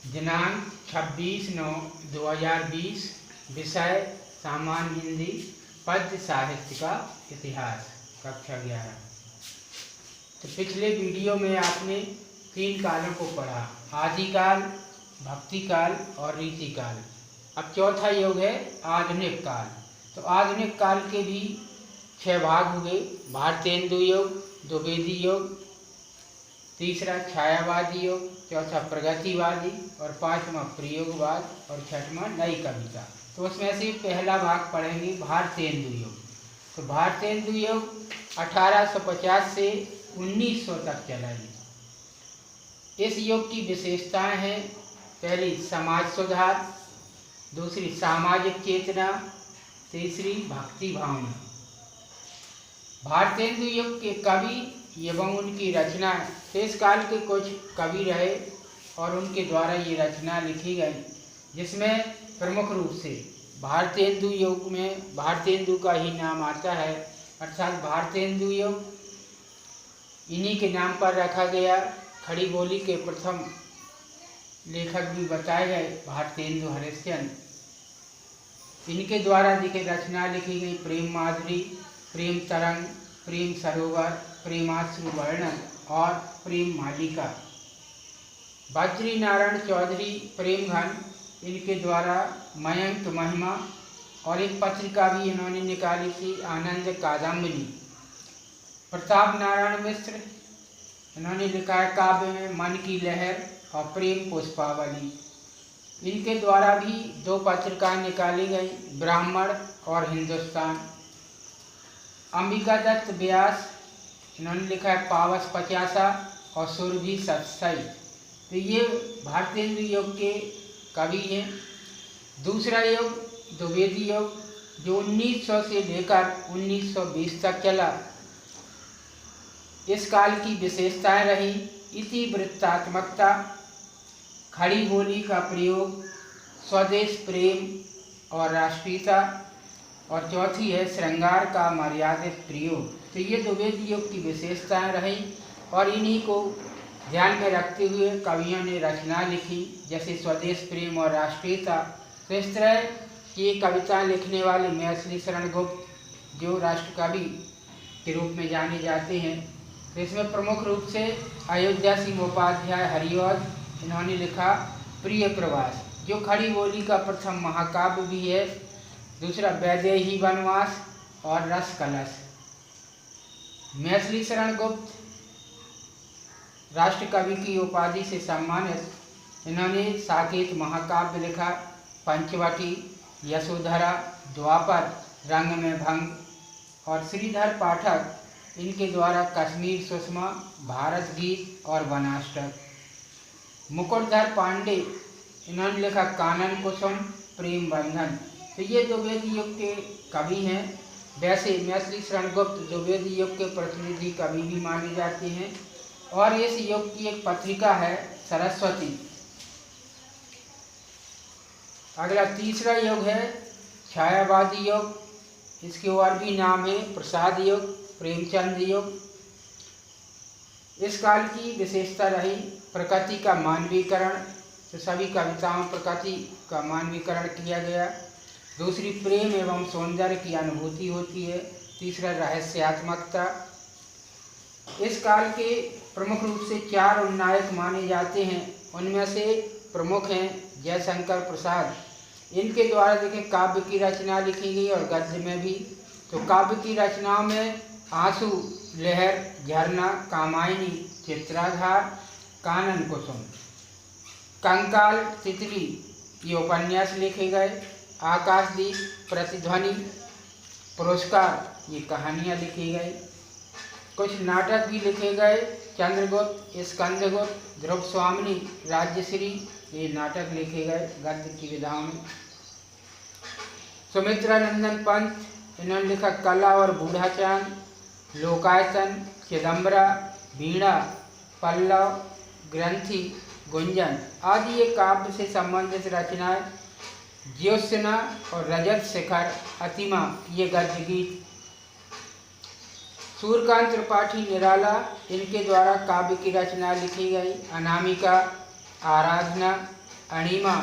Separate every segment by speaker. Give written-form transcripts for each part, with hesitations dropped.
Speaker 1: दिनांक 26/9/2020। विषय सामान्य हिंदी, पद्य साहित्य का इतिहास, कक्षा 11। तो पिछले वीडियो में आपने 3 कालों को पढ़ा, आदिकाल, भक्तिकाल और रीतिकाल। अब चौथा युग है आधुनिक काल। तो आधुनिक काल के भी 6 भाग हुए। भारतेंदु युग, द्विवेदी युग, तीसरा छायावादी युग, चौथा प्रगतिवादी और 5वां प्रयोगवाद और 6वां नई कविता। तो उसमें से पहला भाग पढ़ेंगे भारतेंदु युग। तो भारतेंदु युग 1850 से 1900 तक चला। इस युग की विशेषताएं हैं: पहली समाज सुधार, दूसरी सामाजिक चेतना, तीसरी भक्ति भावना। भारतेंदु युग के कवि एवं उनकी रचना, इस काल के कुछ कवि रहे और उनके द्वारा ये रचना लिखी गई, जिसमें प्रमुख रूप से भारतेंदु युग में भारतेंदु का ही नाम आता है, अर्थात भारतेंदु युग इन्हीं के नाम पर रखा गया। खड़ी बोली के प्रथम लेखक भी बताए गए भारतेंदु हरिश्चंद्र। इनके द्वारा रचना लिखी गई प्रेम माधुरी, प्रेम तरंग, प्रेम सरोवर, प्रेमाश्रु वर्णन और प्रेम मालिका। बद्री नारायण चौधरी प्रेम घन, इनके द्वारा मयंक महिमा और एक पत्रिका भी इन्होंने निकाली थी, आनंद कादम्बिनी। प्रताप नारायण मिश्र, इन्होंने लिखा है काव्य में मन की लहर और प्रेम पुष्पावली। इनके द्वारा भी 2 पत्रिकाएं निकाली गई, ब्राह्मण और हिंदुस्तान। अंबिका दत्त व्यास, इन्होंने लिखा है पावस पचासा और सुरभि सत्सई। तो ये भारतेंदु युग के कवि हैं। दूसरा युग द्विवेदी युग, जो 1900 से लेकर 1920 तक चला। इस काल की विशेषताएं रही इतिवृत्तात्मकता, खड़ी बोली का प्रयोग, स्वदेश प्रेम और राष्ट्रीयता, और चौथी है श्रृंगार का मर्यादित प्रयोग। तो ये द्विवेदी युग की विशेषताएं रही और इन्हीं को ध्यान में रखते हुए कवियों ने रचना लिखी, जैसे स्वदेश प्रेम और राष्ट्रीयता। तो इस तरह की कविताएं लिखने वाले मैथिली शरण गुप्त, जो राष्ट्र कवि के रूप में जाने जाते हैं। तो इसमें प्रमुख रूप से अयोध्या सिंह उपाध्याय हरिऔध, इन्होंने लिखा प्रिय प्रवास, जो खड़ी बोली का प्रथम महाकाव्य भी है। दूसरा वैदेही वनवास और रस कलश। मैथिली शरण गुप्त राष्ट्र कवि की उपाधि से सम्मानित, इन्होंने साकेत महाकाव्य लिखा, पंचवटी, यशोधरा, द्वापर, रंग में भंग। और श्रीधर पाठक, इनके द्वारा कश्मीर सुषमा, भारत गीत और वनाष्टक। मुकुटधर पांडे, इन्होंने लिखा कानन कुसुम, प्रेम बंधन। तो ये द्विवेदी युग के कवि हैं। वैसे मैथिली शरण गुप्त द्विवेदी युग के प्रतिनिधि कवि भी माने जाते हैं। और इस युग की एक पत्रिका है सरस्वती। अगला तीसरा युग है छायावादी युग, इसके और भी नाम है प्रसाद युग, प्रेमचंद युग। इस काल की विशेषता रही प्रकृति का मानवीकरण, तो सभी कविताओं प्रकृति का मानवीकरण किया गया। दूसरी प्रेम एवं सौंदर्य की अनुभूति होती है। तीसरा रहस्यात्मकता। इस काल के प्रमुख रूप से 4 उन्नायक माने जाते हैं। उनमें से प्रमुख हैं जयशंकर प्रसाद। इनके द्वारा काव्य की रचना लिखी गई और गद्य में भी। तो काव्य की रचनाओं में आंसू, लहर, झरना, कामायनी, चित्राधार, कानन कुसुम, कंकाल, तितली, ये उपन्यास लिखे गए। आकाशदीप, प्रतिध्वनि, पुरस्कार, ये कहानियाँ लिखी गई। कुछ नाटक भी लिखे गए, चंद्रगुप्त, स्कंदगुप्त, ध्रुव स्वामिनी, राज्यश्री, ये नाटक लिखे गए गद्य की विधाओं में। सुमित्रा नंदन पंत, इन्होंने लिखा कला और बूढ़ा चांद, लोकायतन, चिदम्बरा, वीणा, पल्लव, ग्रंथि, गुंजन आदि ये काव्य से संबंधित रचनाएं। ज्योत्सना और रजत शिखर, अतिमा, ये गद्य गीत। सूर्यकांत त्रिपाठी निराला, इनके द्वारा काव्य की रचना लिखी गई। अनामिका, आराधना, अणिमा,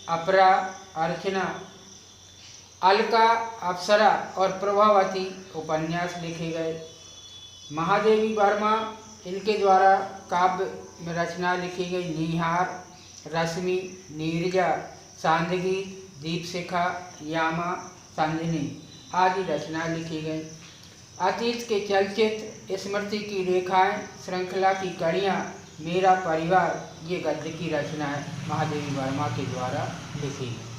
Speaker 1: अपरा, अर्चना, अलका, अप्सरा और प्रभावती उपन्यास लिखे गए। महादेवी वर्मा, इनके द्वारा काव्य में रचना लिखी गई। निहार, रश्मि, नीरजा, सांदगी, दीपशिखा, यामा, संजनी आदि रचना लिखी गई। अतीत के चलचित्र, स्मृति की रेखाएं, श्रृंखला की कड़ियाँ, मेरा परिवार, ये गद्य की रचना है महादेवी वर्मा के द्वारा लिखी गई।